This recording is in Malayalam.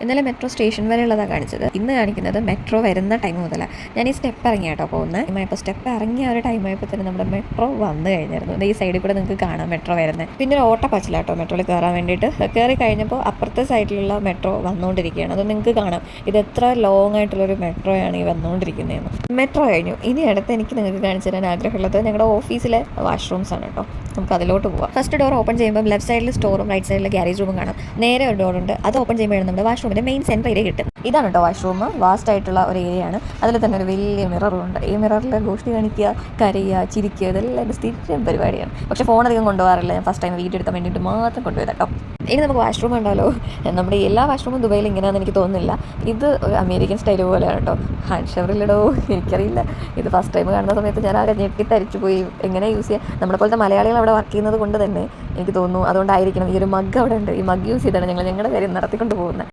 ഇന്നലെ മെട്രോ സ്റ്റേഷൻ വരെയുള്ളതാണ് കാണിച്ചത്. ഇന്ന് കാണിക്കുന്നത് മെട്രോ വരുന്ന ടൈം മുതലാണ്. ഞാൻ ഈ സ്റ്റെപ്പ് ഇറങ്ങിയ കേട്ടോ പോകുന്നത്. ഇപ്പോൾ സ്റ്റെപ്പ് ഇറങ്ങിയ ഒരു ടൈം ആയപ്പോൾ തന്നെ നമ്മുടെ മെട്രോ വന്നു കഴിഞ്ഞായിരുന്നു. ഈ സൈഡിൽ കൂടെ നിങ്ങൾക്ക് കാണാം മെട്രോ വരുന്നത്. പിന്നെ ഒരു ഓട്ടപ്പച്ചില കേട്ടോ മെട്രോയിൽ കയറാൻ വേണ്ടിയിട്ട്. കയറി കഴിഞ്ഞപ്പോൾ അപ്പുറത്തെ സൈഡിലുള്ള മെട്രോ വന്നുകൊണ്ടിരിക്കുകയാണ്. അത് നിങ്ങൾക്ക് കാണാം ഇത് എത്ര ലോങ് ആയിട്ടുള്ളൊരു മെട്രോയാണ് ഈ വന്നുകൊണ്ടിരിക്കുന്നതെന്ന്. മെട്രോ കഴിഞ്ഞു. ഇനി അടുത്ത് എനിക്ക് നിങ്ങൾക്ക് കാണിച്ചു തരാൻ ആഗ്രഹമുള്ളത് ഞങ്ങളുടെ ഓഫീസിലെ വാഷ്റൂംസ് ആണ് കേട്ടോ. നമുക്ക് അതിലോട്ട് പോവാം. ഫസ്റ്റ് ഡോർ ഓപ്പൺ ചെയ്യുമ്പോൾ ലെഫ്റ്റ് സൈഡിൽ സ്റ്റോറും റൈറ്റ് സൈഡിൽ ഗ്യാരേജ് റൂമും കാണാം. നേരെ ഒരു ഡോർ ഉണ്ട്. അത് ഓപ്പൺ ചെയ്യുമ്പോഴാണ് നമ്മുടെ വാഷ്റൂമിൻ്റെ മെയിൻ സെൻറ്റർ ഏരിയ കിട്ടും. ഇതാണ് കേട്ടോ വാഷ്റൂം. വാസ്റ്റ് ആയിട്ടുള്ള ഒരു ഏരിയയാണ്. അതിൽ തന്നെ ഒരു വലിയ മിററും ഉണ്ട്. ഈ മിററിൽ ഗോഷ്ടി കാണിക്കുക, കരയുക, ചിരിക്കുക, ഇതെല്ലാം എൻ്റെ സ്ഥിരം പരിപാടിയാണ്. പക്ഷേ ഫോൺ അധികം കൊണ്ടുപോകാറില്ല. ഞാൻ ഫസ്റ്റ് ടൈം വീഡിയോ എടുക്കാൻ വേണ്ടിയിട്ട് മാത്രം കൊണ്ടുപോയത് കേട്ടോ. ഇനി നമുക്ക് വാഷ്റൂം ഉണ്ടല്ലോ. നമ്മുടെ എല്ലാ വാഷ്റൂമും ദുബൈയിൽ ഇങ്ങനെയാണെന്ന് എനിക്ക് തോന്നുന്നില്ല. ഇത് ഒരു അമേരിക്കൻ സ്റ്റൈൽ പോലെയാണ് കേട്ടോ. ഹാൻഡ് ഷവറിലിടോ എനിക്കറിയില്ല. ഇത് ഫസ്റ്റ് ടൈം കാണുന്ന സമയത്ത് ഞാൻ ആകെ ഞെട്ടിത്തരിച്ചു പോയി. എങ്ങനെ യൂസ് ചെയ്യുക? നമ്മളെ പോലത്തെ മലയാളികൾ അവിടെ വർക്ക് ചെയ്യുന്നത് കൊണ്ട് തന്നെ എനിക്ക് തോന്നുന്നു അതുകൊണ്ടായിരിക്കണം ഈ ഒരു മഗ് അവിടെ ഉണ്ട്. ഈ മഗ് യൂസ് ചെയ്താണ് ഞങ്ങളുടെ കാര്യം നടത്തിക്കൊണ്ട് പോകുന്നത്.